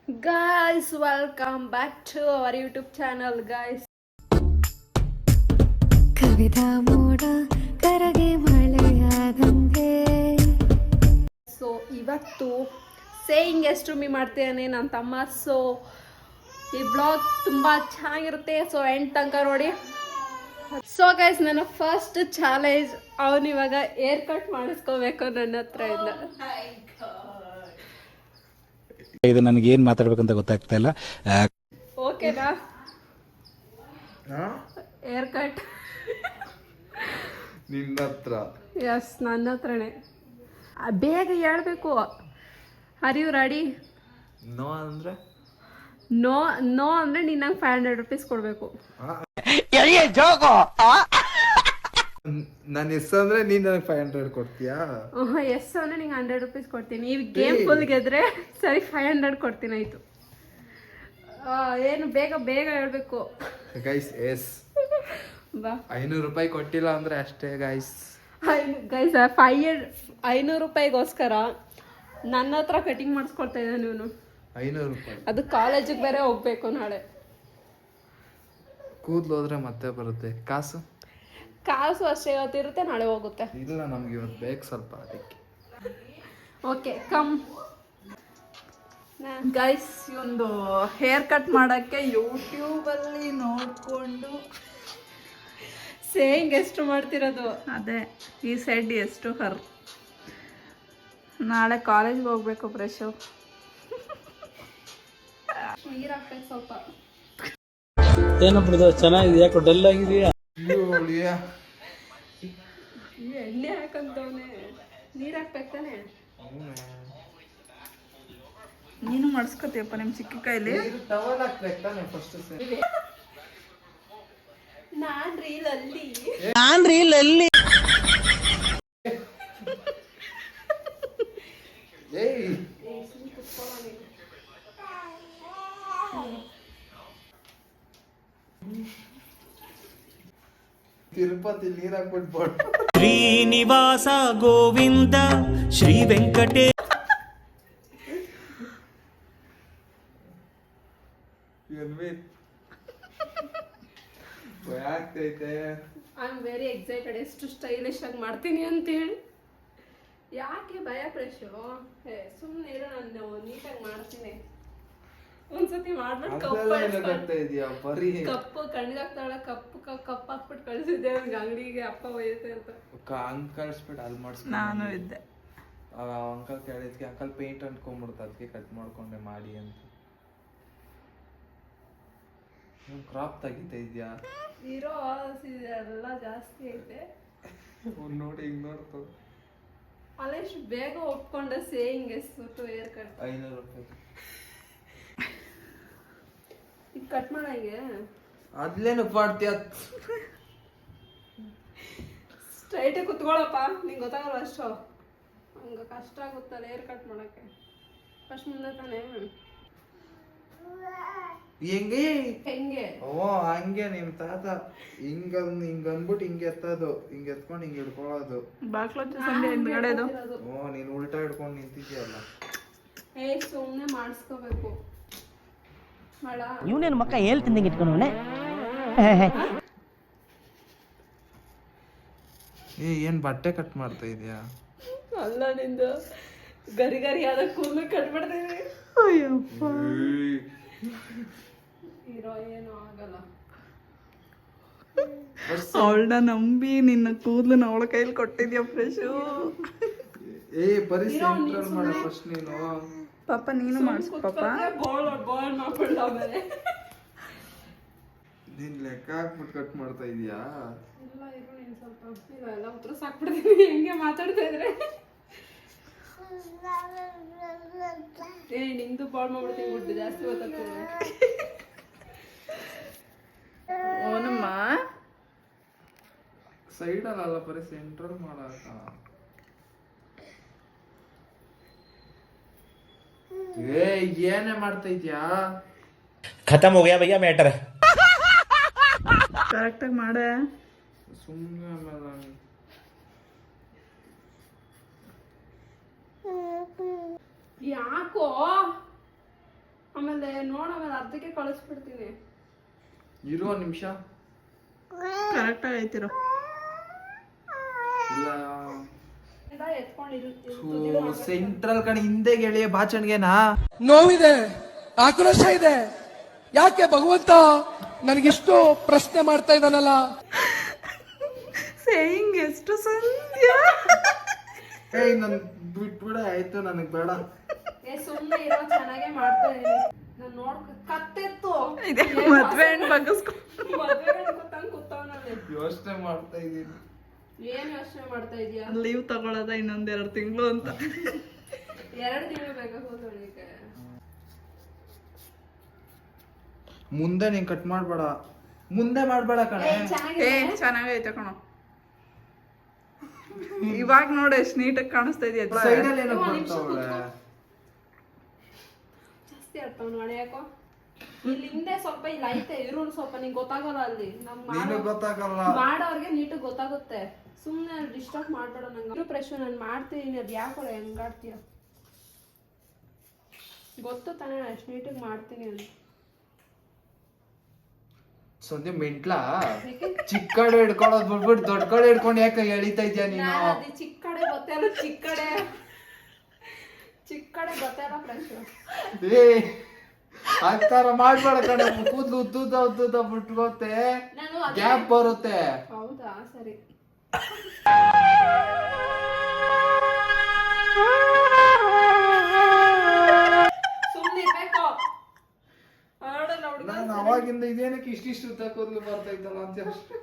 Guys, welcome back to our YouTube channel, guys. Kavita ಮೋಡ ಕರಗೆ ಮಳೆಯಾದಂಗೆ. So ಇವತ್ತು saying ಎಷ್ಟು me ಮಾಡ್ತೇನೆ ನನ್ನ ತಮ್ಮ. ಸೊ ಈ ಬ್ಲಾಗ್ ತುಂಬ ಚೆನ್ನಾಗಿರುತ್ತೆ. ಸೊ ಎಂಡ್ ತನಕ ನೋಡಿ. ಸೊ ಗೈಸ್, ನನ್ನ ಫಸ್ಟ್ ಚಾಲೆಂಜ್ ಅವನಿವಾಗ ಏರ್ ಕಟ್ ಮಾಡಿಸ್ಕೋಬೇಕು ನನ್ನ ಹತ್ರ ಇಂದ. ಇದು ನನಗೆ ಏನು ಮಾತಾಡ್ಬೇಕಂತ ಗೊತ್ತಾಗ್ತಾ ಇಲ್ಲ. ಓಕೆನಾ? ಏರ್ ಕಟ್ ನಿನ್ನ ಹತ್ರ? ಎಸ್, ನನ್ನ ಹತ್ರನೇ. ಬೇಗ ಹೇಳ್ಬೇಕು. Are you ready? ನೋ ಅಂದ್ರೆ ನೋ ನೋ ಅಂದ್ರೆ ನೀನು ನಂಗೆ 500 rupees ಕೊಡಬೇಕು. ನಾನು ಎಸ್ ಅಂದ್ರೆ ನೀನು ನನಗೆ 500 ಕೊಡ್ತೀಯಾ? ಎಸ್ ಅಂದ್ರೆ ನಿಂಗೆ 100 rupees ಕೊಡ್ತೀನಿ. ಈ ಗೇಮ್ ಫುಲ್ ಗೆದ್ರೆ ಸರಿ 500 ಕೊಡ್ತೀನಿ. ಆಯ್ತು, ಏನು ಬೇಗ ಬೇಗ ಹೇಳ್ಬೇಕು ಗೈಸ್. ಎಸ್, ಬಾ. 500 ರೂಪಾಯಿ ಕೊಟ್ಟಿಲ್ಲ ಅಂದ್ರೆ ಅಷ್ಟೇ ಗೈಸ್. ಗೈಸ್, 500 ರೂಪಾಯಿಗೋಸ್ಕರ ನನ್ನ ಹತ್ರ ಕಟಿಂಗ್ ಮಾಡಿಸ್ಕೊಳ್ತಾ ಇದ್ದ ನೀವು. 500 ರೂಪಾಯಿ? ಅದು ಕಾಲೇಜಿಗೆ ಬೇರೆ ಹೋಗ್ಬೇಕು ನಾಳೆ. ಕೂದಲು ಹೋದ್ರೆ ಮತ್ತೆ ಬರುತ್ತೆ. ಕಾಸು ಅಷ್ಟೇ ಇವತ್ತಿರುತ್ತೆ, ನಾಳೆ ಹೋಗುತ್ತೆ. ಇಲ್ಲ, ನಮ್ಗೆ ಇವತ್ತು ಬೇಕು ಸ್ವಲ್ಪ, ಅದಕ್ಕೆ. Okay, come guys. ಒಂದು ಹೇರ್ ಕಟ್ ಮಾಡೋಕ್ಕೆ ಯೂಟ್ಯೂಬಲ್ಲಿ ನೋಡಿಕೊಂಡು ಸೇಯಿಂಗ್ ಎಷ್ಟು ಮಾಡ್ತಿರೋದು ಅದೇ. ಈ ಸೈಡ್ ಎಷ್ಟು ಹರ್. ನಾಳೆ ಕಾಲೇಜ್ಗೆ ಹೋಗ್ಬೇಕು. ಫ್ರೆಶು ನೀರು ಹಾಕ್ಬೇಕು ಸ್ವಲ್ಪ. ಏನಪ್ಪ ಚೆನ್ನಾಗಿದೆ, ಯಾಕೋ ಡಲ್ ಆಗಿದೆಯಾ? ಎಣ್ಣೆ ಹಾಕಂತವನೆ. ನೀರು ಹಾಕ್ಬೇಕು ತಾನೆ? ನೀನು ಮಾಡಿಸ್ಕೊತೀಯಪ್ಪ ನಿಮ್ಮ ಚಿಕ್ಕ ಕೈಲಿ. ಟವಲ್ ಹಾಕ್ಬೇಕು ತಾನೆ ಫಸ್ಟ್? ನಾನ್ ರೀಲ್ ಅಲ್ಲಿ ಏಯ್, ತಿರುಪತಿ ನೀರ್ ಹಾಕ್ಬಿಟ್ಟು ಶ್ರೀನಿವಾಸ ಗೋವಿಂದ ಶ್ರೀ ವೆಂಕಟೇ. ಭಯ ಆಗ್ತೈತೆ. ಐ ಆಮ್ ವೆರಿ ಎಕ್ಸೈಟೆಡ್ ಎಷ್ಟು ಸ್ಟೈಲಿಶ್ ಆಗಿ ಮಾಡ್ತೀನಿ ಅಂತೇಳಿ. ಯಾಕೆ ಭಯ ಪ್ರೇಶು? ಸುಮ್ಮನೆ ಇರೋ, ನಾನು ನೀಟಾಗಿ ಮಾಡ್ತೀನಿ. ಒಂದ್ಸತಿ ಮಾಡ್ಬಿಟ್ಟು ಕಪ್ಪು ಕಣ್ಗಾಗ್ತಾಳ. ಕಪ್ಪು ಹಾಕ್ಬಿಟ್ಟು ಕಳ್ಸಿದ್ದೆ ಅವ್ನಿಗೆ ಅಂಗಡಿಗೆ. ಅಪ್ಪ ಒಯ್ಯುತ್ತೆ ಅಂತ ಹಂಗ್ ಕಳ್ಸ್ಬಿಟ್ಟು ಅಲ್ಲಿ ಮಾಡಿಸ್. ನಾನು ಇದ್ದೆ. ಅಂಕಲ್ ಕೇಳಿದ್ಕೆ ಅಂಕಲ್ ಪೇಂಟ್ ಅಂಟ್ಕೊಂಡ್ಬಿಡ್ತು, ಅದಕ್ಕೆ ಕಟ್ ಮಾಡ್ಕೊಂಡೆ ಮಾಡಿ ಅಂತ. ಕ್ರಾಪ್ ತೆಗಿತಾ ಇದ್ಯಾ? ಇರೋ ಎಲ್ಲ ಜಾಸ್ತಿ ಐತೆ. ನೋಡಿ, ಹಿಂಗ್ ನೋಡ್ತು. ಅಲ್ಲೆಷ್ಟು ಬೇಗ ಒಪ್ಕೊಂಡ ಸೇಯಿಂಗ್ ಎಷ್ಟು ಏರ್ ಕಟ್. 500 ರೂಪಾಯಿ. ಈಗ ಕಟ್ ಮಾಡಂಗೆ ಅದ್ಲೇನು ಮಾಡ್ತೀಯ? ಸ್ಟ್ರೈಟ್ ಕುತ್ಕೊಳ್ಳಪ್ಪ. ನಿಂಗೆ ಗೊತ್ತಾಗಲ್ಲ ಅಷ್ಟು. ಹಂಗೆ ಕಷ್ಟ ಆಗುತ್ತಲ್ಲ ಏರ್ ಕಟ್ ಮಾಡೋಕ್ಕೆ. ಫಸ್ಟ್ ಮುಂದೆ ತಾನೇ. ಹೆಂಗೆ? ಓ, ಹಂಗೆ ನಿಮ್ ತಾತ ಹಿಂಗ ಅಂದ್ಬಿಟ್ಟು ಹಿಂಗೆ ಎತ್ತೋದು, ಹಿಂಗೆ ಎತ್ಕೊಂಡು ಹಿಂಗೆ ಹಿಡ್ಕೊಳ್ಳೋದು. ಓ, ನೀನ್ ಉಲ್ಟಾ ಹಿಡ್ಕೊಂಡು ನಿಂತಿದ್ಯಲ್ಲ. ಸುಮ್ಮನೆ ಮಾಡಿಸ್ಕೋಬೇಕು. ಇವನೇನು ಮಕ್ಕ ಹೇಳ್ತಿದ್ದಂಗೆ ಇಟ್ಕೊಂಡವನೆ. ಏನ್ ಬಟ್ಟೆ ಕಟ್ ಮಾಡ್ತಾ ಇದೀಯಾ? ಅಲ್ಲ, ನಿಂದು ಗರಿ ಆದ ಕೂದಲು ಕಟ್ ಮಾಡ್ತೀನಿ. ಇರೋ, ಏನು ಆಗಲ್ಲ. ಅವಳನ್ನ ನಂಬಿ ನಿನ್ನ ಕೂದಲನ್ನ ಅವಳ ಕೈಲಿ ಕೊಟ್ಟಿದ್ಯಾ ಫ್ರೆಶು. ಬರೀ ಸೆಂಟ್ರಲ್ ಮಾಡ ಫಸ್ಟ್ ನೀನು. ಪಾಪ ನೀನು ಮಾಡಿಸ್ಕೊ ಪಾಪ. ಬಾಲ್ ಮಾಡ್ಕೊಂಡು ಆಮೇಲೆ ನೀನ್ ಲೆಕ್ಕ ಹಾಕ್ಬಿಟ್ಟು ಕಟ್ ಮಾಡ್ತಾ ಇದೀಯಾ? ಇಲ್ಲ, ಇರೋ ನೀನು ಸ್ವಲ್ಪ. ಇಲ್ಲ, ಎಲ್ಲ ಉತ್ತರ ಸಾಕ್ಬಿಡ್ತೀನಿ ಹೆಂಗೆ ಮಾತಾಡ್ತಾ ಇದ್ರೆ. ನಿಂದು ಬಾಲ್ ಮಾಡ್ಬಿಡ್ತೀನಿ. ಗುಡ್ಡು ಜಾಸ್ತಿ ಗೊತ್ತಾಗ್ತದೆ. ಓನಮ್ಮ ಸೈಡ್ ಅಲ್ಲ, ಬರೀ ಸೆಂಟ್ರಲ್ ಮಾಡಕ. ಏನೇ ಮಾಡ್ತಾ ಇದ್ಯಾ? ಖತಮ್ ಹೋಗ್ಯಾ ಭಯ್ಯಾ ಮ್ಯಾಟರ್. ಕರೆಕ್ಟಾಗಿ ಮಾಡೆ. ಸುಮ್ಮನೆ ಯಾಕೋ ಆಮೇಲೆ ಆಮೇಲೆ ಅರ್ಧಕ್ಕೆ ಕಳಿಸ್ಬಿಡ್ತೀನಿ. ಇರು ಒಂದ್ ನಿಮಿಷ. ಕರೆಕ್ಟಾಗಿ ಐತಿರೋ ಸೆಂಟ್ರಲ್ ಕಡೆ ಹಿಂದೆ ಗೆಳೆಯ ಬಾಚಣ್ಗೆನಾ ನೋವಿದೆ, ಆಕ್ರೋಶ ಇದೆ. ಯಾಕೆ ಭಗವಂತ ನನಗಿಷ್ಟು ಪ್ರಶ್ನೆ ಮಾಡ್ತಾ ಇದ್ದಾನಲ್ಲ? ಸೇಯಿಂಗ್ ಎಷ್ಟು ಸಂಧ್ಯ. ಏಯ್ ನನ್ ಬಿಟ್ಬಿಡ ಆಯ್ತು, ನನಗ್ ಬೇಡ. ಸುಮ್ಮನೆ ಇರೋ, ಚೆನ್ನಾಗೆ ಮಾಡ್ತಾ ಇದೀನಿ ನಾನು. ಕತ್ತೆತ್ತು ಇದೆ ಮದ್ವೆ ಹಣ್ಣು ಬಗ್ಗಿಸ್ಕೊಂಡು ಯೋಚನೆ ಮಾಡ್ತಾ ಇದೀನಿ. ಏನ್ ಯೋಚನೆ ಮಾಡ್ತಾ ಇದೀಯಾ? ಲೀವ್ ತಗೊಳ್ಳೋದ ಇನ್ನೊಂದ್ 2 ತಿಂಗಳು ಅಂತ. 2 ತಿಂಗಳು ಬೇಕಾಗೋದಕ್ಕೆ. ಮುಂದೆ ನೀನ್ ಕಟ್ ಮಾಡ್ಬೇಡ, ಮುಂದೆ ಮಾಡ್ಬೇಡ ಕಣೆ. ಚೆನ್ನಾಗೈತೆ ಕಣೋ. ಇವಾಗ ನೋಡಿ ಎಷ್ಟು ನೀಟಾಗಿ ಕಾಣಿಸ್ತಾ ಇದೆಯಾ. ಸೈಡಲ್ಲಿ ಏನೋ ಬರ್ತಾವಳೆ. ಜಾಸ್ತಿ ಆಡ್ತಾವ್ ನೋಡಿ. ಯಾಕೋ ಇಲ್ಲಿ ಹಿಂದೆ ಸ್ವಲ್ಪ ಇಲ್ಲಿ ಐತೆ ಇರುಳು ಸ್ವಲ್ಪ ನಿಂಗೆ ಗೊತ್ತಾಗಲ್ಲ. ಅಲ್ಲಿ ನೀನು ಗೊತ್ತಾಗಲ್ಲ, ಮಾಡೋರ್ಗೆ ನೀಟಾಗಿ ಗೊತ್ತಾಗುತ್ತೆ. ಸುಮ್ನೆ ಡಿಸ್ಟರ್ಬ್ ಮಾಡ್ಬೇಡ ನಂಗೆ. ಪ್ರಶ್ನೆ ನಾನು ಮಾಡ್ತೀನಿ, ಅದು ಯಾಕೋ ಹೆಂಗಾಡ್ತೀಯ ಗೊತ್ತು ತಾನೇ, ಅಷ್ಟು ನೀಟಾಗಿ ಮಾಡ್ತೀನಿ ಅಂತ. ಸಂಧ್ಯಾ ಮೆಂಟ್ಲಾ? ಚಿಕ್ಕ ಕಡೆ ಹಿಡ್ಕೊಳ್ಳೋದು ಬಿಟ್ಬಿಟ್ಟು ದೊಡ್ಡ ಕಡೆ ಹಿಡ್ಕೊಂಡು ಯಾಕೆ ಎಳಿತಾ ಇದ್ಯಾ ನೀನು? ಚಿಕ್ಕ ಕಡೆ ಗೊತ್ತಲ್ಲ, ಚಿಕ್ಕ ಕಡೆ ಗೊತ್ತಲ್ಲ ಪ್ರಶ್ನೆ. ಏ ಆಗ್ತಾರ ಮಾಡ್ಬೇಡ ಕಣೆ. ಕೂದ್ಲು ಉದ್ದುದ ಬಿಟ್ಕೋತೆ, ಗ್ಯಾಪ್ ಬರುತ್ತೆ. ಹೌದಾ, ಸರಿ. ಸುಮ್ನಿರ್ಬೇಕು. ನಾನು ಅವಾಗಿಂದ ಇದೇನಕ್ಕೆ ಇಷ್ಟಿಷ್ಟು ಉದ್ದ ಕೂದ್ಲು ಬರ್ತಾ ಇದ್ದಲ್ಲ ಅಂತ ಅಷ್ಟೇ.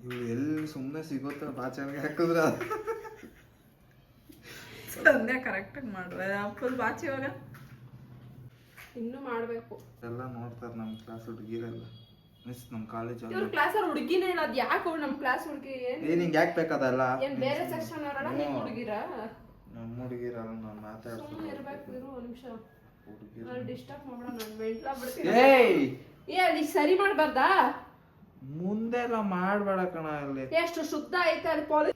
ಇವ್ರು ಎಲ್ಲಿ ಸುಮ್ನೆ ಸಿಗುತ್ತ ಬಾಚಣಿಗೆ ಹಾಕಿದ್ರ. ಸಂಧ್ಯಾ ಕರೆಕ್ಟಾಗಿ ಮಾಡುವ ಫುಲ್ ಬಾಚಿ. ಇವಾಗ ಇನ್ನು ಮಾಡ್ಬೇಕು. ಎಲ್ಲ ನೋಡ್ತಾರೆ ನಮ್ ಕ್ಲಾಸ್ ಹುಡುಗಿರೆಲ್ಲ, ಮಿಸ್ ನಮ್ ಕಾಲೇಜ್. ಇವ್ರ ಕ್ಲಾಸ್ ಅವ್ರ ಹುಡುಗಿನೇ ಇಲ್ಲ. ಅದ್ ಯಾಕೆ ಅವ್ರು ನಮ್ ಕ್ಲಾಸ್ ಹುಡುಗಿ? ನಿಂಗೆ ಯಾಕೆ ಬೇಕದಲ್ಲ? ಏನ್ ಬೇರೆ ಸೆಕ್ಷನ್ ಅವರಲ್ಲ, ನಿಮ್ ಹುಡುಗಿರ? ನಮ್ಮ ಹುಡುಗಿರಲ್ಲ, ನಾನು ಮಾತಾಡ್ತೀನಿ. ಸುಮ್ಮನೆ ಇರ್ಬೇಕು. ಇರು ಒಂದ್ ನಿಮಿಷ, ಹುಡುಗಿರ ನಾನು ಡಿಸ್ಟರ್ಬ್ ಮಾಡ್ಬೇಡ. ನಾನು ಮೆಂಟ್ಲಾ ಬಿಡ್ತೀನಿ. ಅಲ್ಲಿ ಸರಿ ಮಾಡ್ಬಾರ್ದಾ? ಮುಂದೆಲ್ಲ ಮಾಡ್ಬೇಡ ಕಣ. ಅಲ್ಲಿ ಎಷ್ಟು ಶುದ್ಧ ಐತೆ ಅಲ್ಲಿ.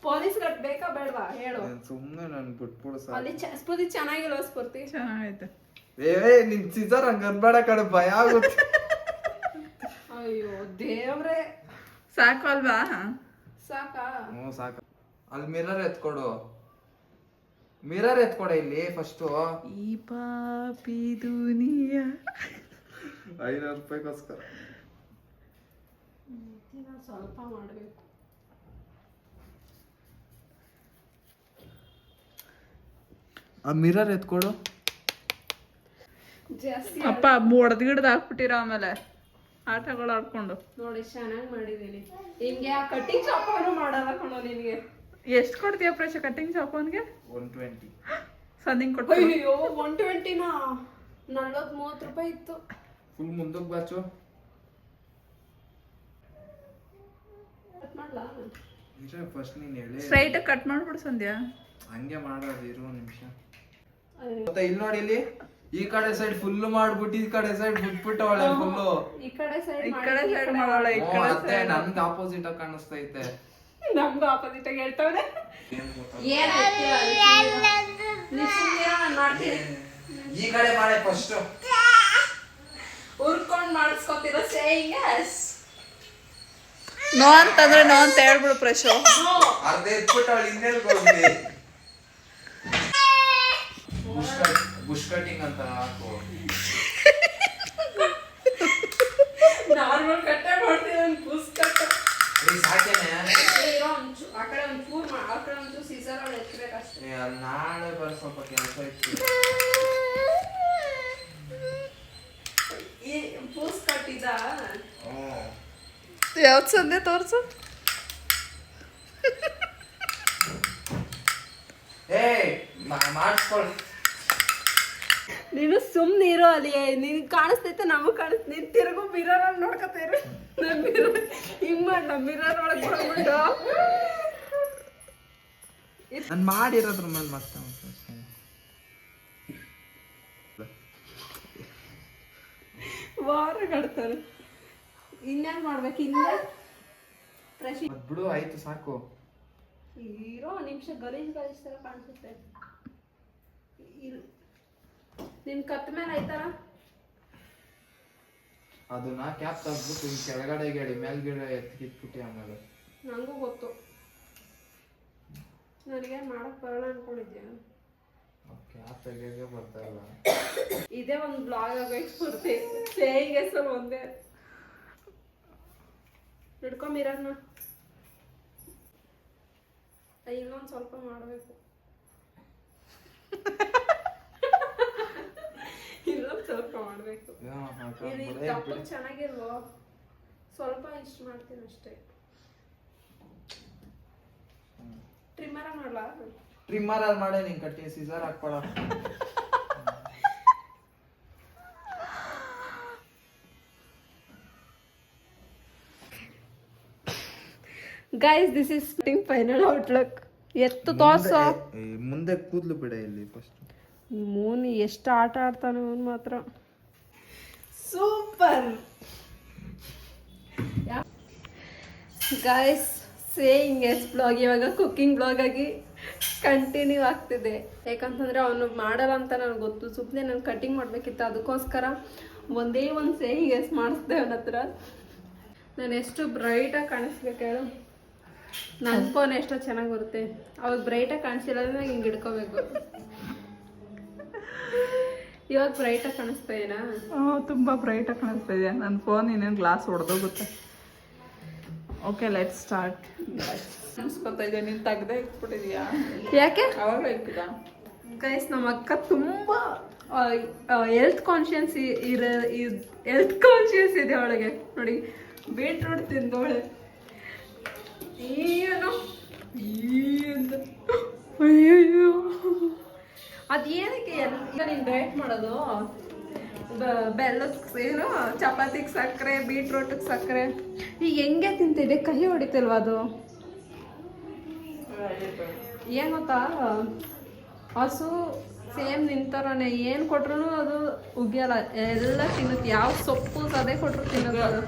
ಪೊಲೀಸ್ ಗಟ್ ಬೇಕಾ ಬೇಡವಾ ಹೇಳು? ಸುಮ್ನೆ ನನ್ ಬಿಟ್ಬಿಡು ಸಾಕು. ಅಲ್ಲಿ ಸ್ಫೂರ್ತಿ ಚೆನ್ನಾಗಿಲ್ಲ. ಸ್ಫೂರ್ತಿ ಚೆನ್ನಾಗೈತೆ. ನಿನ್ ಸಿಜರ್ ಹಂಗ ಅನ್ಬೇಡ ಕಡೆ, ಭಯ ಆಗುತ್ತೆ. ಅಯ್ಯೋ ದೇವ್ರೆ, ಸಾಕು ಅಲ್ವಾ? ಸಾಕಾ? ಹ್ಞೂ ಸಾಕು. ಅಲ್ಲಿ ಮಿರರ್ ಎತ್ಕೊಡು, ಮಿರರ್ ಎತ್ಕೊಡ ಇಲ್ಲಿ ಫಸ್ಟ್. ಈ ಪಾಪಿ ದುನಿಯಾ 500 ರೂಪಾಯಿಗೋಸ್ಕರ ಸ್ವಲ್ಪ ಮಾಡ್ಬೇಕು. ಆ ಮಿರರ್ ಎತ್ಕೊಡು. ಜಾಸ್ತಿ ಅಪ್ಪ ಹೊಡೆದ್ ಗಿಡದ ಹಾಕ್ಬಿಟ್ಟಿರ ಆಮೇಲೆ ಆಟಗಳು ಆಡ್ಕೊಂಡು. ನೋಡಿ ಚೆನ್ನಾಗಿ ಮಾಡಿದೀನಿ. ಹಿಂಗೆ ಆ ಕಟ್ಟಿಂಗ್ ಶಾಪ್ ಮಾಡಲ್ಲ ಕಣೋ ನಿನ್ಗೆ. ಎಷ್ಟು ಕೊಡ್ತೀಯ ಪ್ರಶ್ ಕಟ್ಟಿಂಗ್ ಶಾಪ್ ಅವನ್ಗೆ? 120. ಸಂದಿಂಗ್ ಕೊಡ್ತೀವಿ. ಅಯ್ಯೋ 120ನಾ? 40-30 ರೂಪಾಯಿ ಇತ್ತು. ಫುಲ್ ಮುಂದಕ್ಕೆ ಬಾಚು. ಮಾಡ್ಲಾ? ಫಸ್ಟ್ ನೀನ್ ಹೇಳಿ. ಸ್ಟ್ರೈಟ್ ಕಟ್ ಮಾಡ್ಬಿಡು ಸಂಧ್ಯಾ. ಹಂಗೆ ಮಾಡೋದು. ಇರು ಒಂದ್ ನಿಮಿಷ. ಮತ್ತೆ ಇಲ್ಲಿ ನೋಡಿ, ಇಲ್ಲಿ ಈ ಕಡೆ ಸೈಡ್ ಫುಲ್ ಮಾಡ್ಬಿಟ್ಟು ಈ ಕಡೆ ಸೈಡ್ ಬಿಟ್ಬಿಟ್ಟವಳೆ ಫುಲ್ಲು. ಈ ಕಡೆ ಸೈಡ್ ಮಾಡೋಳೆ. ಈ ಕಡೆ ಮತ್ತೆ ನನ್ಗೆ ಆಪೋಸಿಟ್ ಆಗಿ ಕಾಣಿಸ್ತೈತೆ. ನಮ್ದು ಆಪೋಸಿಟ್ ಆಗಿ ಹೇಳ್ತಾವ್ರೆ. ಈ ಕಡೆ ಮಾಡಿ ಫಸ್ಟ್. ಉರ್ಕೊಂಡ್ ಮಾಡಿಸ್ಕೊತಿರೋ ಸೇಯಿಂಗ್ ಎಸ್. ನೋ ಅಂತಂದ್ರೆ ನೋ ಅಂತ ಹೇಳ್ಬಿಡು ಪ್ರಶು. ಅರ್ಧ ಎತ್ಬಿಟ್ಟವಳು ಇನ್ನೆಲ್ಲಿ ಹೋಗ್ಲಿ. ಬುಷ್ ಕಟಿಂಗ್ ಅಂತ ಹಾಕು. ನಾರ್ಮಲ್ ಕಟ್ಟೆ ಮಾಡ್ತೀನಿ. ಒಂದು ಬುಷ್ ಕಟ್ ಸಾಕೇನೆ. ಆ ಕಡೆ ಒಂಚೂರು ಆ ಕಡೆ ಒಂಚೂರು ಸೀಸರ್ ಅಲ್ಲಿ ಎತ್ಬೇಕಷ್ಟೇ. ನಾಳೆ ಬರ ಸ್ವಲ್ಪ ಕೆಲಸ ಇತ್ತು. ಈ ಬುಷ್ ಕಟ್ಟಿದ ಯಾವ್ದು ಸಂಧ್ಯಾ ತೋರ್ಸು. ಮಾಡಿಸ್ಕೊಳ್ಳಿ. ನೀನು ಸುಮ್ಮನೆ ಇರೋ. ಅಲ್ಲಿ ನಿನ್ ಕಾಣಿಸ್ತೈತೆ, ನಮಗ್ ಕಾಣಿಸ್ತ. ನೀನ್ ತಿರುಗು ಮಿರರ್ ಅಲ್ಲಿ ನೋಡ್ಕೊತೀರಿ. ಹಿಂಗ್ ಮಾಡಿ ನಮ್ಮ ಮಿರರ್ ಒಳಗೆ ಬಂದ್ಬಿಟ್ಟು ನಾನು ಮಾಡಿರೋದ್ರ ಮೇಲೆ ಮತ್ತೆ ವಾರ ಕಟ್ತಾರೆ. ಇನ್ಯಾರು ಮಾಡ್ಬೇಕು? ಹಿಂದೆ ಫ್ರೆಶ್ ಬಿಡು ಆಯ್ತು ಸಾಕು. ಇರೋ ನಿಮಿಷ ಗಲೀಜ್ ತರ ಕಾಣಿಸುತ್ತೆ. ನಿನ್ ಕತ್ತ ಮೇಲೆ ಆಯ್ತಾರ ಅದನ್ನ ಕ್ಯಾಪ್ ತೆಗ್ದ್ಬಿಟ್ಟು ಹಿಂಗ್ ಕೆಳಗಡೆ ಗಾಡಿ ಮೇಲ್ಗಡೆ ಎತ್ತಿಟ್ಬಿಟ್ಟು ಆಮೇಲೆ. ನಂಗೂ ಗೊತ್ತು, ನನಗೆ ಮಾಡಕ್ ಬರಲ್ಲ ಅನ್ಕೊಂಡಿದ್ದೆ. ಕ್ಯಾಪ್ ತೆಗಿಯೋಕೆ ಬರ್ತಾ ಇಲ್ಲ. ಇದೇ ಒಂದು ಬ್ಲಾಗ್ ಆಗೈತೆ ಸೇಯಿಂಗ್ ಹೆಸರು ಒಂದೇ ಹಿಡ್ಕೊಂಬಿರನ್ನ. ಇನ್ನೊಂದು ಸ್ವಲ್ಪ ಮಾಡಬೇಕು. ಇನ್ನೊಂದು ಸ್ವಲ್ಪ ಮಾಡಬೇಕು. ತಪ್ಪು ಚೆನ್ನಾಗಿಲ್ವೋ? ಸ್ವಲ್ಪ ಇಷ್ಟು ಮಾಡ್ತೀನಿ ಅಷ್ಟೇ. ಟ್ರಿಮ್ಮರ ಮಾಡ್ಲಾ? ಟ್ರಿಮ್ಮರ್ ಅಲ್ಲಿ ಮಾಡೇ ನೀನ್ ಕಟ್ಟಿ ಸೀಸರ್ ಹಾಕ್ಬೇಡ. Guys this is final outlook. ಎತ್ತು ತೋರ್ಸೋ. ಮುಂದೆ ಕೂದ್ಲು ಬಿಡ ಇಲ್ಲಿ ಫಸ್ಟ್. ಮೂನಿ ಎಷ್ಟು ಆಟ ಆಡ್ತಾನೆ ಅವನು ಮಾತ್ರ. Super guys. Saying yes blog ಇವಾಗ ಕುಕ್ಕಿಂಗ್ ಬ್ಲಾಗ್ ಆಗಿ ಕಂಟಿನ್ಯೂ ಆಗ್ತಿದೆ. ಯಾಕಂತಂದರೆ ಅವನು ಮಾಡಲ್ಲ ಅಂತ ನನಗೆ ಗೊತ್ತು. ಸುಮ್ಮನೆ ನಾನು ಕಟಿಂಗ್ ಮಾಡಬೇಕಿತ್ತು, ಅದಕ್ಕೋಸ್ಕರ ಒಂದೇ ಒಂದು ಸೇಯಿಂಗ್ ಎಸ್ ಮಾಡಿಸ್ದೆ ಅವನ ಹತ್ರ. ನಾನು ಎಷ್ಟು ಬ್ರೈಟಾಗಿ ಕಾಣಿಸ್ಬೇಕು ಹೇಳು. ನನ್ನ ಫೋನ್ ಎಷ್ಟೋ ಚೆನ್ನಾಗಿ ಬರುತ್ತೆ, ಅವಾಗ ಬ್ರೈಟಾಗಿ ಕಾಣಿಸಿಲ್ಲ ಅಂದ್ರೆ ಹಿಂಗೆ ಹಿಡ್ಕೋಬೇಕು. ಇವಾಗ ಬ್ರೈಟಾಗಿ ಕಾಣಿಸ್ತಾ ಇದೆಯಾ? ತುಂಬ ಬ್ರೈಟಾಗಿ ಕಾಣಿಸ್ತಾ ಇದೆಯಾ? ನನ್ನ ಫೋನ್ ಇನ್ನೇನು ಗ್ಲಾಸ್ ಹೊಡೆದೋಗುತ್ತೆ. Okay let start. ಅನ್ಸ್ಕೊತಾ ಇದೆ ನೀನು ತೆಗ್ದೇ ಇಟ್ಬಿಟ್ಟಿದ್ಯಾ? ಯಾಕೆ ಅವಾಗ ಇಟ್ಟಿದ್ದ? ಗೈಸ್ ನಮ್ಮ ಅಕ್ಕ ತುಂಬ ಹೆಲ್ತ್ ಕಾನ್ಶಿಯಸ್ ಇದೆ ಅವಳಿಗೆ. ನೋಡಿ ಬೀಟ್ರೂಟ್ ತಿಂದವಳೆ. ಏನು ಅಯ್ಯೋ ಅದೇನಕ್ಕೆ ಈಗ ನೀನು ಡಯಟ್ ಮಾಡೋದು? ಬೆಲ್ಲದ ಏನು ಚಪಾತಿಗೆ ಸಕ್ಕರೆ, ಬೀಟ್ರೂಟಿಗೆ ಸಕ್ಕರೆ, ಈಗ ಹೆಂಗೆ ತಿಂತಿದೆ? ಕಹಿ ಹೊಡಿತಿಲ್ವ ಅದು? ಏನು ಗೊತ್ತಾ, ಹಸು ಸೇಮ್ ನಿಂತರನೆ ಏನು ಕೊಟ್ರು ಅದು ಉಗಿಯಲ್ಲ, ಎಲ್ಲ ತಿನ್ನುತ್ತೆ. ಯಾವ ಸೊಪ್ಪು ಅದೇ ಕೊಟ್ಟರು ತಿನ್ನೋದು ಅದು.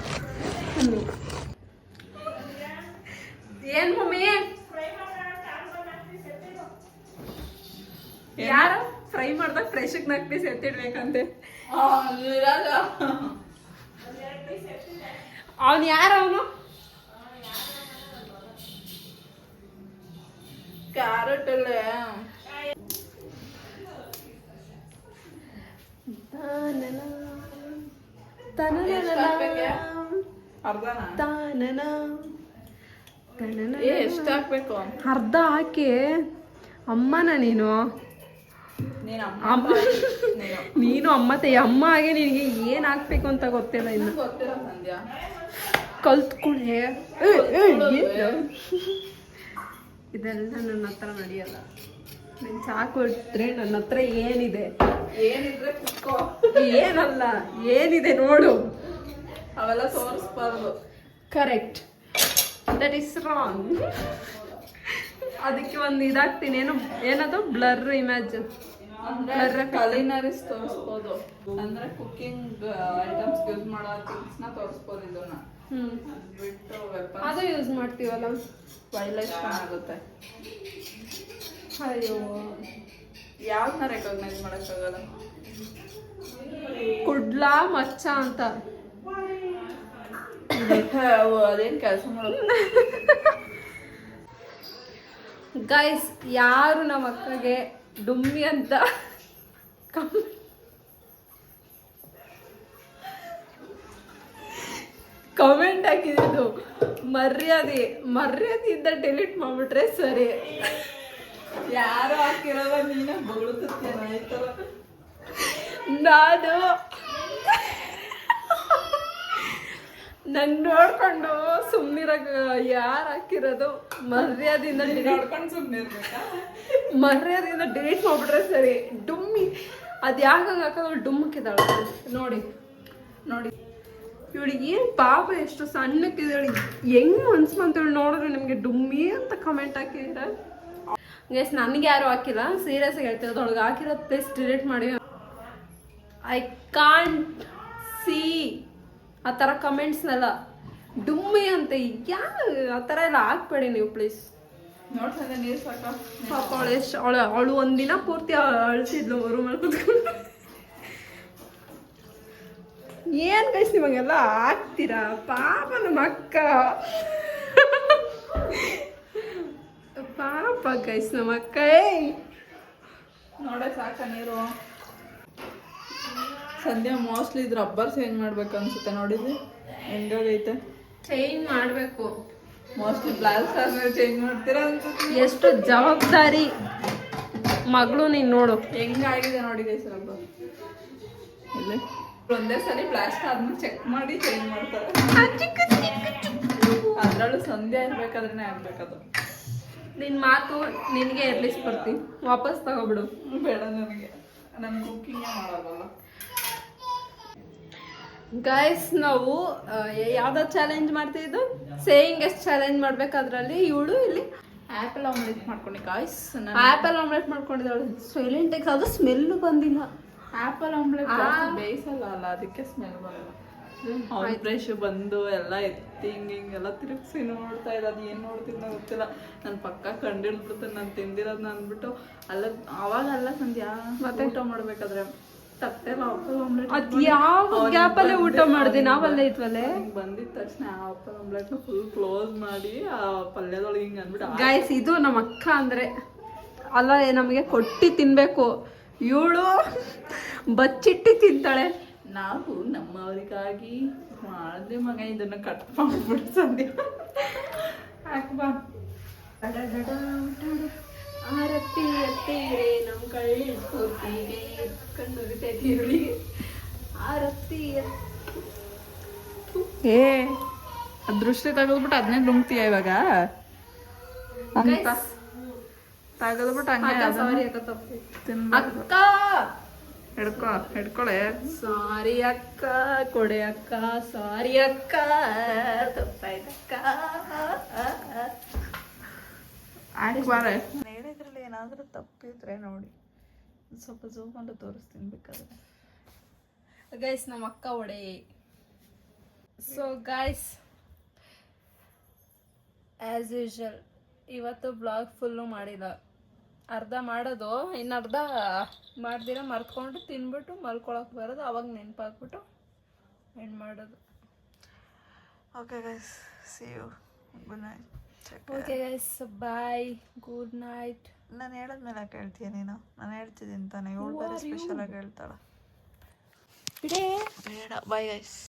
ಏನು ಮಮ್ಮಿ ಯಾರು ಫ್ರೈ ಮಾಡ್ದಾಗ ಫ್ರೆಶ್ಗೆ 4 ಪೀಸ್ ಎತ್ತಿಡ್ಬೇಕಂತೆ. ಅವನು ಯಾರು? ಅವನು ಕ್ಯಾರೆಟ್ ಅಲ್ಲೇ ಎಷ್ಟು ಹಾಕ್ಬೇಕು? ಅರ್ಧ ಹಾಕಿ. ಅಮ್ಮನ ನೀನು ನೀನು ಅಮ್ಮ ಹಾಗೆ ನಿನಗೆ ಏನು ಹಾಕ್ಬೇಕು ಅಂತ ಗೊತ್ತಿಲ್ಲ. ಇನ್ನು ಗೊತ್ತಿಲ್ಲ ಸಂಧ್ಯಾ, ಕಲ್ತ್ಕೊಳ್ಳೆ. ಇದೆಲ್ಲ ನನ್ನ ಹತ್ರ ನಡೆಯಲ್ಲ. ನೀನು ಸಾಕು ಇಟ್ರೆ ನನ್ನ ಹತ್ರ ಏನಿದೆ? ಏನಿದ್ರೆ ಕುಕ್ಕೋ. ಏನಲ್ಲ, ಏನಿದೆ ನೋಡು. ಅವೆಲ್ಲ ತೋರಿಸ್ಬಾರ್ದು. Correct, that is wrong. ಅದಕ್ಕೆ ಒಂದು ಇದಾಗ್ತೀನಿ. ಏನದು ಬ್ಲರ್ ಇಮೇಜ್, ಅಂದ್ರೆ ಕಲಿನರೀಸ್ ತೋರಿಸ್ಬೋದು. ಅಂದ್ರೆ ಕುಕಿಂಗ್ ಐಟಮ್ಸ್ ಯೂಸ್ ಮಾಡೋ ಥಿಂಗ್ಸ್ನ ತೋರಿಸ್ಬೋದು. ಇದನ್ನ ಬಿಟ್ಟು ವೆಪನ್ ಅದು ಯೂಸ್ ಮಾಡ್ತೀವಲ್ಲ, ವೈಲ್ಡ್ ಆಗುತ್ತೆ. ಅಯ್ಯೋ ಯಾವ್ದನ್ನ ರೆಕಗ್ನೈಸ್ ಮಾಡೋಕ್ಕಾಗಲ್ಲ. ಕುಡ್ಲಾ ಮಚ್ಚ ಅಂತ ಅದೇನು ಕೆಲಸ ಮಾಡೋದು? ಗೈಸ್, ಯಾರು ನಮ್ಮ ಅಕ್ಕಗೆ ಡುಮ್ಮಿ ಅಂತ ಕಮೆಂಟ್ ಹಾಕಿದ್ದು ಮರ್ಯಾದೆಯಿಂದ ಡಿಲೀಟ್ ಮಾಡ್ಬಿಟ್ರೆ ಸರಿ. ಯಾರು ಹಾಕಿರೋದ ನೀನ ಬೊಗಳುತ್ತೇನೆ ಆಯ್ತಲ್ಲ. ನಾನು ನನ್ ನೋಡ್ಕೊಂಡು ಸುಮ್ಮನಿರಾಗ ಯಾರು ಹಾಕಿರೋದು ಮರ್ಯಾದೆಯಿಂದ ನೋಡ್ಕೊಂಡು ಸುಮ್ಮನೆ ಇರ್ಬೇಕಾ? ಮರ್ಯಾದೆಯಿಂದ ಡಿಲೀಟ್ ಮಾಡ್ಬಿಟ್ರೆ ಸರಿ. ಡುಮ್ಮಿ ಅದು ಯಾಕಂಗೆ ಹಾಕೋದು ಡುಮ್ಮಕ್ಕಿದ್ದಾಳೆ ನೋಡಿ ನೋಡಿ. ಇವಳಿಗೆ ಏನು ಪಾಪ ಎಷ್ಟು ಸಣ್ಣಕ್ಕಿದ್ದಾಳೆ, ಹೆಂಗ್ ಮನ್ಸು ಬಂತೇಳಿ ನೋಡಿದ್ರೆ ನಿಮಗೆ ಡುಮ್ಮಿ ಅಂತ ಕಮೆಂಟ್ ಹಾಕಿದ್ರೆ. ಗೈಸ್ ನನಗೆ ಯಾರು ಹಾಕಿಲ್ಲ, ಸೀರಿಯಸ್ ಆಗಿ ಹೇಳ್ತಿರೋದು. ಅವಳಿಗೆ ಹಾಕಿರೋದು ಪ್ಲೀಸ್ ಡಿಲೀಟ್ ಮಾಡಿ. ಐ ಕಾಂಟ್ ಸಿ ಆ ಥರ ಕಮೆಂಟ್ಸ್ನೆಲ್ಲ. ಡುಮ್ಮಿ ಅಂತ ಯಾ ಆ ಥರ ಎಲ್ಲ ಹಾಕ್ಬೇಡಿ ನೀವು ಪ್ಲೀಸ್. ನೋಡ್ಸಂದ್ರೆ ನೀರು ಸಾಕ. ಪಾಪ ಅವಳು ಎಷ್ಟು ಅವಳು ಒಂದಿನ ಪೂರ್ತಿ ಅಳ್ಸಿದ್ಲು ರೂಮಲ್ಲಿ ಕುತ್ಕೊಂಡು. ಏನ್ ಗೈಸ್ ನಿಮಗೆಲ್ಲ ಹಾಕ್ತೀರಾ ಪಾಪ ನಮ್ಮ ಅಕ್ಕ. ಪಾಪ ಗೈಸ್ ನಮ್ಮ ಅಕ್ಕ. ನೋಡೇ ಸಾಕ ನೀರು. ಸಂಧ್ಯಾ ಮೋಸ್ಟ್ಲಿ ಇದು ರಬ್ಬರ್ ಚೇಂಜ್ ಮಾಡ್ಬೇಕು ಅನ್ಸುತ್ತೆ. ನೋಡಿದ್ವಿ ಹೆಂಗಾಗೈತೆ. ಚೇಂಜ್ ಮಾಡ್ಬೇಕು. ಮೋಸ್ಟ್ಲಿ ಬ್ಲಾಸ್ಟ್ ಆದ್ಮೇಲೆ ಚೇಂಜ್ ಮಾಡ್ತೀರಾ ಅನ್ಸುತ್ತೆ. ಎಷ್ಟು ಜವಾಬ್ದಾರಿ ಮಗಳು ನೀನ್ ನೋಡು. ಹೆಂಗಾಗಿದೆ ನೋಡಿ ಗೈಸ್ ರಬ್ಬರ್. ಇಲ್ಲಿ ಒಂದೇ ಸಲ ಬ್ಲಾಸ್ಟ್ ಆದ್ಮೇಲೆ ಚೆಕ್ ಮಾಡಿ ಚೇಂಜ್ ಮಾಡ್ತಾರೆ. ಅದ್ರಲ್ಲೂ ಸಂಧ್ಯಾ ಇರ್ಬೇಕಾದ್ರೆ ಆಗ್ಬೇಕದು. ನಿನ್ ಮಾತು ನಿನ್ಗೆ ಇರ್ಲಿಸ್ ಬರ್ತೀನಿ, ವಾಪಸ್ ತಗೋಬಿಡು. ಬೇಡ ನನಗೆ, ನನ್ ಕುಕ್ಕಿಂಗೇ ಮಾಡಲ್ಲ. ಗೈಸ್ ನಾವು ಯಾವ್ದೋ ಚಾಲೆಂಜ್ ಮಾಡ್ತಿದ್ದು, ಸೇಯಿಂಗ್ ಎಷ್ಟು ಚಾಲೆಂಜ್ ಮಾಡ್ಬೇಕಾದ್ರಲ್ಲಿ ಇವಳು ಇಲ್ಲಿ ಆ್ಯಪಲ್ ಆಮ್ಲೆಟ್ ಮಾಡ್ಕೊಂಡು ಗಾಯ್ಸ್. ಆಪಲ್ ಆಮ್ಲೆಟ್ ಮಾಡ್ಕೊಂಡಿದ್ದಾಳೆ. ಸೈಲೆಂಟ್ ಆಗಿ ಅದು ಸ್ಮೆಲ್ಲು ಬಂದಿಲ್ಲ. ಆ್ಯಪಲ್ ಆಮ್ಲೆಟ್ ಬೇಯಿಸಲ್ಲ ಅಲ್ಲ, ಅದಕ್ಕೆ ಸ್ಮೆಲ್ ಬರಲ್ಲ. ಅವ್ರ ಫ್ರೆಶ್ ಬಂದು ಎಲ್ಲ ಎತ್ತಿ ಹಿಂಗೆಲ್ಲ ತಿರುಗಿಸಿ ನೋಡ್ತಾ ಇದ್ದ. ಅದು ಏನು ನೋಡ್ತಿದ್ದ ಗೊತ್ತಿಲ್ಲ. ನನ್ನ ಪಕ್ಕ ಕಂಡಿಡ್ಬಿಡ್ತಾರೆ ನಾನು ತಿಂದಿರೋದನ್ನ ಅಂದ್ಬಿಟ್ಟು. ಅಲ್ಲ ಅವಾಗಲ್ಲ ಸಂಧ್ಯಾ ಮತ್ತೆ ಊಟ ಮಾಡ್ಬೇಕಾದ್ರೆ ತಪ್ಪೆಲ್ಲ ಆಪಲ್ ಆಮ್ಲೆಟ್ ಅದ್ ಯಾವ ಗ್ಯಾಪಲ್ಲೇ ಊಟ ಮಾಡಿದೆ ನಾವಲ್ಲೇ ಇದ್ವಲ್ಲೇ. ಬಂದಿದ ತಕ್ಷಣ ಆಪಲ್ ಆಮ್ಲೆಟ್ನ ಫುಲ್ ಕ್ಲೋಸ್ ಮಾಡಿ ಆ ಪಲ್ಯದೊಳಗೆ ಹಿಂಗೆ ಅಂದ್ಬಿಟ್ಟು. ಗೈಸ್ ಇದು ನಮ್ಮ ಅಕ್ಕ ಅಂದ್ರೆ ಅಲ್ಲ, ನಮಗೆ ಕೊಟ್ಟಿ ತಿನ್ಬೇಕು. ಇವಳು ಬಚ್ಚಿಟ್ಟಿ ತಿಂತಾಳೆ. ನಾವು ನಮ್ಮವರಿಗಾಗಿ ಮಾಡಿದ್ರೆ ಮಗ ಇದನ್ನ ಕಟ್ ಮಾಡ್ಬಿಟ್ಟು ಸಂಧ್ಯಾ ಹಾಕ್ಬಾ. ಆರತಿ ಅತ್ತೀರೆ ನಮ್ ಕಳ್ಳಿ ಹೋಗ್ತೀವಿ ಕಂಡುರಿತೈತಿ ಇವಳಿಗೆ. ಆರತಿ ಏ ದೃಷ್ಟಿ ತೆಗೆದ್ಬಿಟ್ಟು ಅದನ್ನೇ ನುಂಗ್ತೀಯ ಇವಾಗ ಅಂತ ತೆಗೆದ್ಬಿಟ್ಟು ಹಂಗೆ ಸಾರಿ ಅಕ್ಕ ತಪ್ಪು. ತಿನ್ಬೇಕು. ಅಕ್ಕ ಹಿಡ್ಕೊಳೆ. ಸಾರಿ ಅಕ್ಕ, ಕೊಡೆ ಅಕ್ಕ, ಸಾರಿ ಅಕ್ಕ, ತಪ್ಪಾಯ್ತಕ್ಕ. ಹಾಕ್ಬಾರೆ. ಹೇಳಿದ್ರಲ್ಲಿ ಏನಾದರೂ ತಪ್ಪಿದ್ರೆ ನೋಡಿ, ಸ್ವಲ್ಪ ಝೂಮ್ ಅಂತ ತೋರಿಸ್ತೀನಿ ಬೇಕಾದ್ರೆ. ಗೈಸ್ ನಮ್ಮ ಅಕ್ಕ ಒಡೆ. ಸೊ ಗೈಸ್ ಆ್ಯಸ್ ಯೂಶುವಲ್ ಇವತ್ತು ಬ್ಲಾಗ್ ಫುಲ್ಲು ಮಾಡಿಲ್ಲ. ಅರ್ಧ ಮಾಡೋದು, ಇನ್ನು ಅರ್ಧ ಮಾಡ್ದಿರ ಮರ್ತ್ಕೊಂಡು ತಿನ್ಬಿಟ್ಟು ಮಲ್ಕೊಳಕ್ಕೆ ಬರೋದು. ಅವಾಗ ನೆನಪಾಗ್ಬಿಟ್ಟು ಎಂಡ್ ಮಾಡೋದು. Okay guys, see you, good night. Okay guys, bye, good night. ನಾನು ಹೇಳದ್ಮೇಲೆ ಕೇಳ್ತೀಯ ನೀನು? ನಾನು ಹೇಳ್ತಿದ್ದೀನಿ ತಾನೆ, ಇವಳು ಬೇರೆ ಸ್ಪೆಷಲಾಗಿ ಹೇಳ್ತಾಳೆ. ಬೇಡ, ಬಾಯ್ ಗೈಸ್.